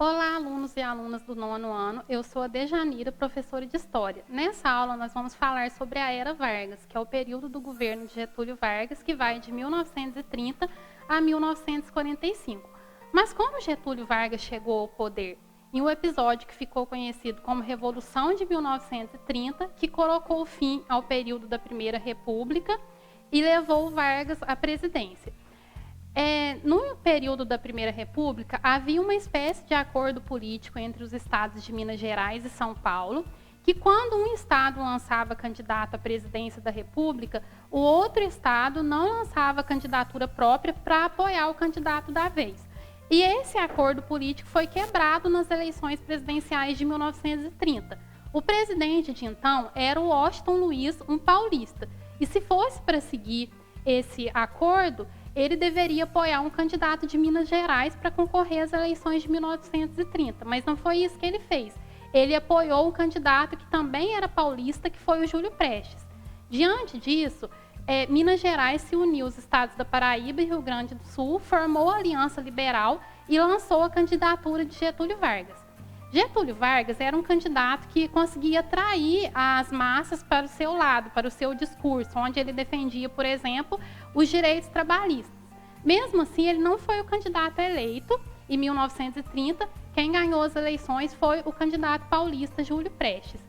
Olá, alunos e alunas do 9º ano. Eu sou a Dejanira, professora de História. Nessa aula, nós vamos falar sobre a Era Vargas, que é o período do governo de Getúlio Vargas, que vai de 1930 a 1945. Mas como Getúlio Vargas chegou ao poder? Em um episódio que ficou conhecido como Revolução de 1930, que colocou fim ao período da Primeira República e levou Vargas à presidência. No período da Primeira República, havia uma espécie de acordo político entre os estados de Minas Gerais e São Paulo, que quando um estado lançava candidato à presidência da República, o outro estado não lançava candidatura própria para apoiar o candidato da vez. E esse acordo político foi quebrado nas eleições presidenciais de 1930. O presidente de então era o Washington Luiz, um paulista. E se fosse para seguir esse acordo, ele deveria apoiar um candidato de Minas Gerais para concorrer às eleições de 1930, mas não foi isso que ele fez. Ele apoiou um candidato que também era paulista, que foi o Júlio Prestes. Diante disso, Minas Gerais se uniu aos estados da Paraíba e Rio Grande do Sul, formou a Aliança Liberal e lançou a candidatura de Getúlio Vargas. Getúlio Vargas era um candidato que conseguia atrair as massas para o seu lado, para o seu discurso, onde ele defendia, por exemplo, os direitos trabalhistas. Mesmo assim, ele não foi o candidato eleito. Em 1930, quem ganhou as eleições foi o candidato paulista Júlio Prestes.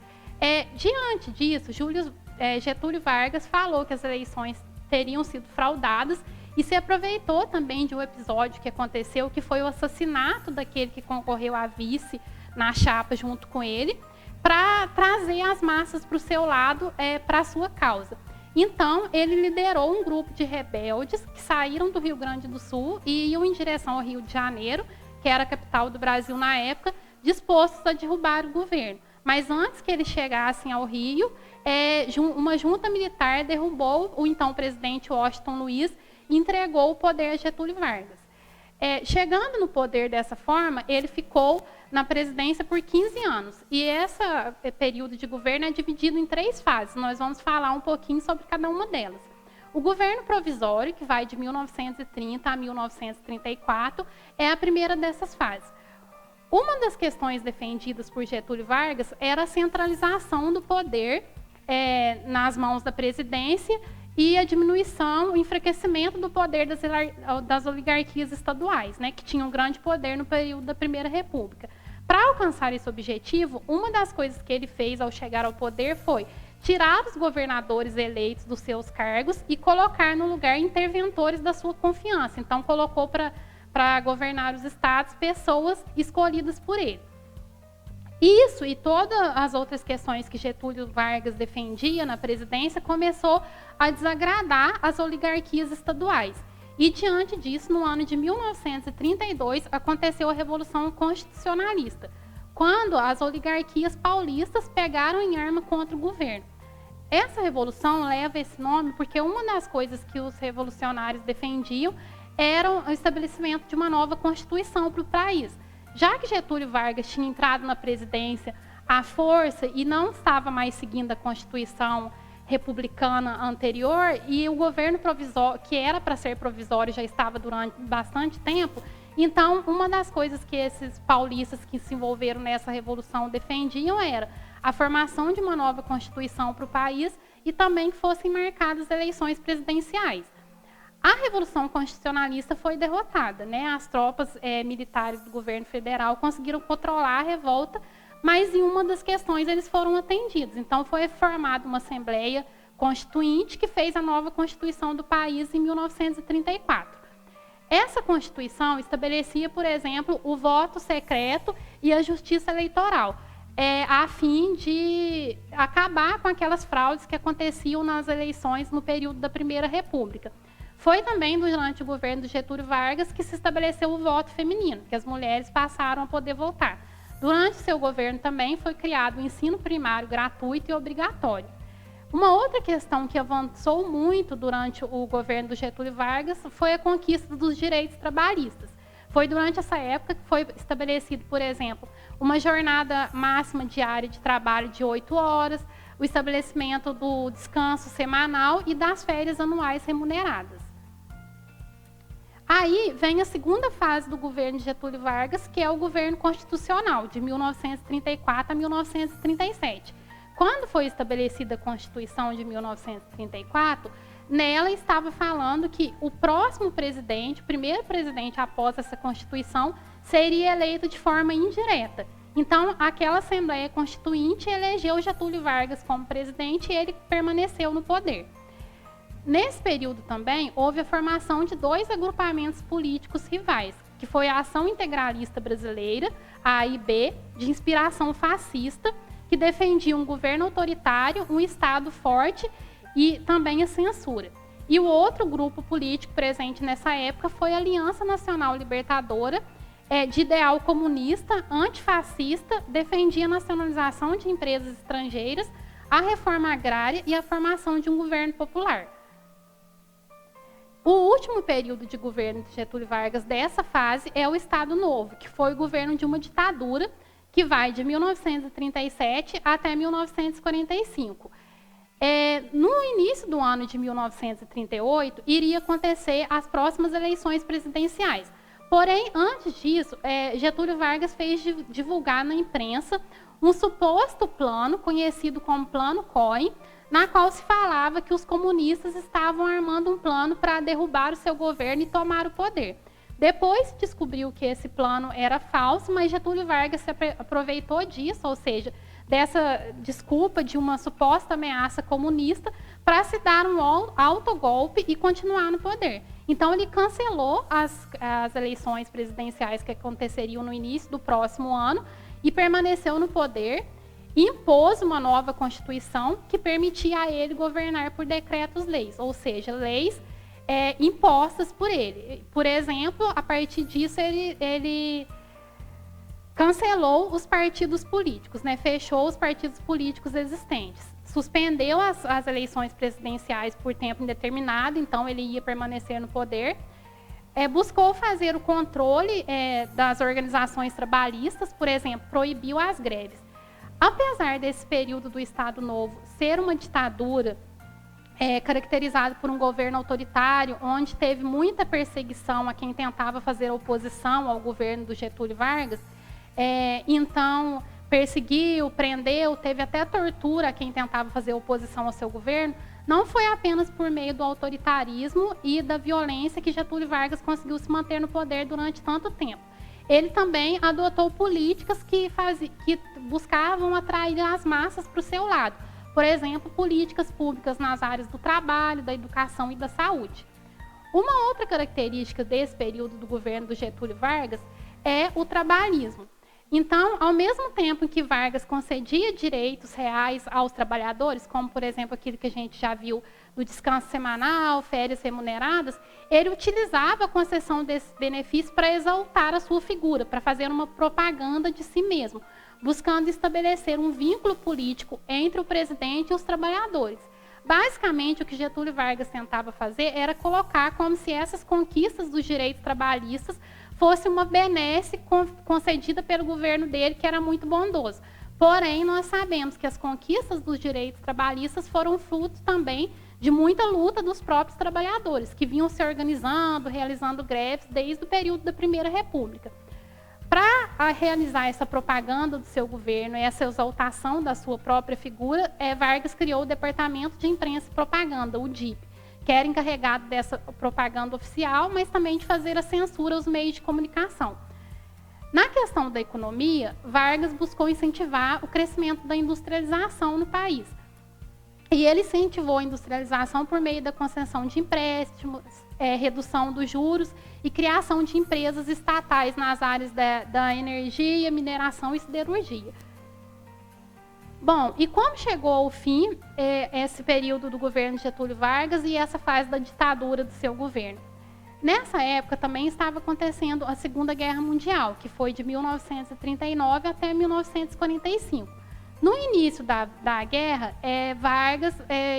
Diante disso, Getúlio Vargas falou que as eleições teriam sido fraudadas e se aproveitou também de um episódio que aconteceu, que foi o assassinato daquele que concorreu a vice na chapa junto com ele, para trazer as massas para o seu lado, para a sua causa. Então, ele liderou um grupo de rebeldes que saíram do Rio Grande do Sul e iam em direção ao Rio de Janeiro, que era a capital do Brasil na época, dispostos a derrubar o governo. Mas antes que eles chegassem ao Rio, uma junta militar derrubou o então presidente Washington Luiz e entregou o poder a Getúlio Vargas. Chegando no poder dessa forma, ele ficou na presidência por 15 anos. E esse período de governo é dividido em 3 fases. Nós vamos falar um pouquinho sobre cada uma delas. O governo provisório, que vai de 1930 a 1934, é a primeira dessas fases. Uma das questões defendidas por Getúlio Vargas era a centralização do poder nas mãos da presidência e a diminuição, o enfraquecimento do poder das oligarquias estaduais, que tinham grande poder no período da Primeira República. Para alcançar esse objetivo, uma das coisas que ele fez ao chegar ao poder foi tirar os governadores eleitos dos seus cargos e colocar no lugar interventores da sua confiança. Então, colocou para governar os estados pessoas escolhidas por ele. Isso e todas as outras questões que Getúlio Vargas defendia na presidência começou a desagradar as oligarquias estaduais. E, diante disso, no ano de 1932, aconteceu a Revolução Constitucionalista, quando as oligarquias paulistas pegaram em arma contra o governo. Essa revolução leva esse nome porque uma das coisas que os revolucionários defendiam era o estabelecimento de uma nova Constituição para o país. Já que Getúlio Vargas tinha entrado na presidência à força e não estava mais seguindo a Constituição republicana anterior, e o governo provisório, que era para ser provisório, já estava durante bastante tempo, então uma das coisas que esses paulistas que se envolveram nessa revolução defendiam era a formação de uma nova Constituição para o país e também que fossem marcadas eleições presidenciais. A Revolução Constitucionalista foi derrotada, As tropas militares do governo federal conseguiram controlar a revolta, mas em uma das questões eles foram atendidos. Então, foi formada uma Assembleia Constituinte que fez a nova Constituição do país em 1934. Essa Constituição estabelecia, por exemplo, o voto secreto e a justiça eleitoral, a fim de acabar com aquelas fraudes que aconteciam nas eleições no período da Primeira República. Foi também durante o governo de Getúlio Vargas que se estabeleceu o voto feminino, que as mulheres passaram a poder votar. Durante seu governo também foi criado o ensino primário gratuito e obrigatório. Uma outra questão que avançou muito durante o governo do Getúlio Vargas foi a conquista dos direitos trabalhistas. Foi durante essa época que foi estabelecido, por exemplo, uma jornada máxima diária de trabalho de 8 horas, o estabelecimento do descanso semanal e das férias anuais remuneradas. Aí vem a segunda fase do governo de Getúlio Vargas, que é o governo constitucional, de 1934 a 1937. Quando foi estabelecida a Constituição de 1934, nela estava falando que o próximo presidente, o primeiro presidente após essa Constituição, seria eleito de forma indireta. Então, aquela Assembleia Constituinte elegeu Getúlio Vargas como presidente e ele permaneceu no poder. Nesse período também, houve a formação de 2 agrupamentos políticos rivais, que foi a Ação Integralista Brasileira, a AIB, de inspiração fascista, que defendia um governo autoritário, um Estado forte e também a censura. E o outro grupo político presente nessa época foi a Aliança Nacional Libertadora, de ideal comunista, antifascista, defendia a nacionalização de empresas estrangeiras, a reforma agrária e a formação de um governo popular. O último período de governo de Getúlio Vargas dessa fase é o Estado Novo, que foi o governo de uma ditadura que vai de 1937 até 1945. No início do ano de 1938, iria acontecer as próximas eleições presidenciais. Porém, antes disso, Getúlio Vargas fez divulgar na imprensa um suposto plano, conhecido como Plano Cohen, na qual se falava que os comunistas estavam armando um plano para derrubar o seu governo e tomar o poder. Depois descobriu que esse plano era falso, mas Getúlio Vargas se aproveitou disso, ou seja, dessa desculpa de uma suposta ameaça comunista, para se dar um autogolpe e continuar no poder. Então, ele cancelou as eleições presidenciais que aconteceriam no início do próximo ano e permaneceu no poder, impôs uma nova Constituição que permitia a ele governar por decretos-leis, ou seja, leis impostas por ele. Por exemplo, a partir disso, ele cancelou os partidos políticos, fechou os partidos políticos existentes, suspendeu as eleições presidenciais por tempo indeterminado, então ele ia permanecer no poder, buscou fazer o controle das organizações trabalhistas, por exemplo, proibiu as greves. Apesar desse período do Estado Novo ser uma ditadura caracterizada por um governo autoritário, onde teve muita perseguição a quem tentava fazer oposição ao governo do Getúlio Vargas, então perseguiu, prendeu, teve até tortura a quem tentava fazer oposição ao seu governo, não foi apenas por meio do autoritarismo e da violência que Getúlio Vargas conseguiu se manter no poder durante tanto tempo. Ele também adotou políticas que buscavam atrair as massas para o seu lado. Por exemplo, políticas públicas nas áreas do trabalho, da educação e da saúde. Uma outra característica desse período do governo do Getúlio Vargas é o trabalhismo. Então, ao mesmo tempo em que Vargas concedia direitos reais aos trabalhadores, como, por exemplo, aquilo que a gente já viu do descanso semanal, férias remuneradas, ele utilizava a concessão desses benefícios para exaltar a sua figura, para fazer uma propaganda de si mesmo, buscando estabelecer um vínculo político entre o presidente e os trabalhadores. Basicamente, o que Getúlio Vargas tentava fazer era colocar como se essas conquistas dos direitos trabalhistas fosse uma benesse concedida pelo governo dele, que era muito bondoso. Porém, nós sabemos que as conquistas dos direitos trabalhistas foram fruto também de muita luta dos próprios trabalhadores, que vinham se organizando, realizando greves desde o período da Primeira República. Para realizar essa propaganda do seu governo, essa exaltação da sua própria figura, Vargas criou o Departamento de Imprensa e Propaganda, o DIP, que era encarregado dessa propaganda oficial, mas também de fazer a censura aos meios de comunicação. Na questão da economia, Vargas buscou incentivar o crescimento da industrialização no país. E ele incentivou a industrialização por meio da concessão de empréstimos, redução dos juros e criação de empresas estatais nas áreas da energia, mineração e siderurgia. Bom, e como chegou ao fim esse período do governo de Getúlio Vargas e essa fase da ditadura do seu governo? Nessa época também estava acontecendo a Segunda Guerra Mundial, que foi de 1939 até 1945. No início da guerra, Vargas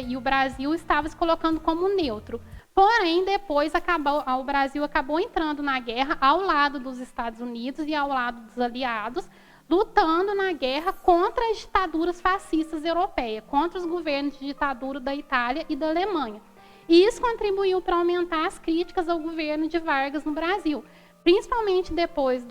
e o Brasil estavam se colocando como neutro. Porém, depois o Brasil acabou entrando na guerra ao lado dos Estados Unidos e ao lado dos aliados, lutando na guerra contra as ditaduras fascistas europeias, contra os governos de ditadura da Itália e da Alemanha. E isso contribuiu para aumentar as críticas ao governo de Vargas no Brasil, principalmente depois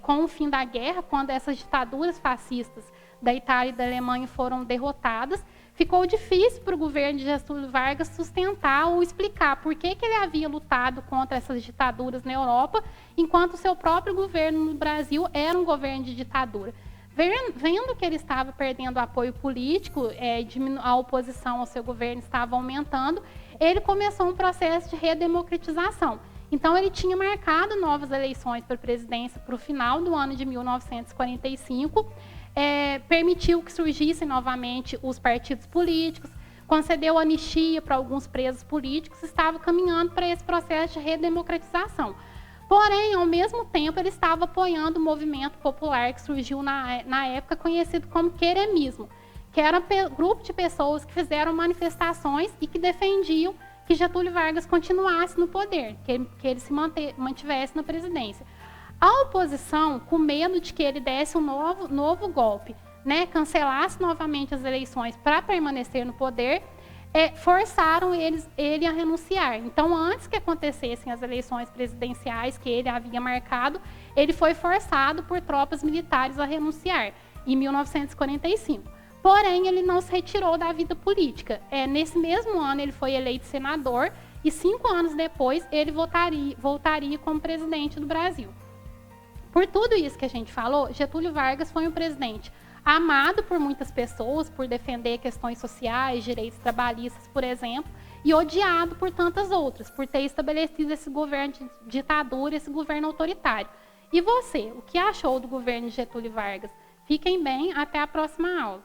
com o fim da guerra, quando essas ditaduras fascistas da Itália e da Alemanha foram derrotadas, ficou difícil para o governo de Getúlio Vargas sustentar ou explicar por que ele havia lutado contra essas ditaduras na Europa, enquanto o seu próprio governo no Brasil era um governo de ditadura. Vendo que ele estava perdendo apoio político, a oposição ao seu governo estava aumentando, ele começou um processo de redemocratização. Então, ele tinha marcado novas eleições para a presidência para o final do ano de 1945, permitiu que surgissem novamente os partidos políticos, concedeu anistia para alguns presos políticos, estava caminhando para esse processo de redemocratização. Porém, ao mesmo tempo, ele estava apoiando o movimento popular que surgiu na época, conhecido como queremismo, que era um grupo de pessoas que fizeram manifestações e que defendiam que Getúlio Vargas continuasse no poder, que ele se mantivesse na presidência. A oposição, com medo de que ele desse um novo golpe, cancelasse novamente as eleições para permanecer no poder, forçaram ele a renunciar. Então, antes que acontecessem as eleições presidenciais que ele havia marcado, ele foi forçado por tropas militares a renunciar, em 1945. Porém, ele não se retirou da vida política. Nesse mesmo ano, ele foi eleito senador e 5 anos depois, ele voltaria como presidente do Brasil. Por tudo isso que a gente falou, Getúlio Vargas foi um presidente amado por muitas pessoas, por defender questões sociais, direitos trabalhistas, por exemplo, e odiado por tantas outras, por ter estabelecido esse governo de ditadura, esse governo autoritário. E você, o que achou do governo de Getúlio Vargas? Fiquem bem, até a próxima aula.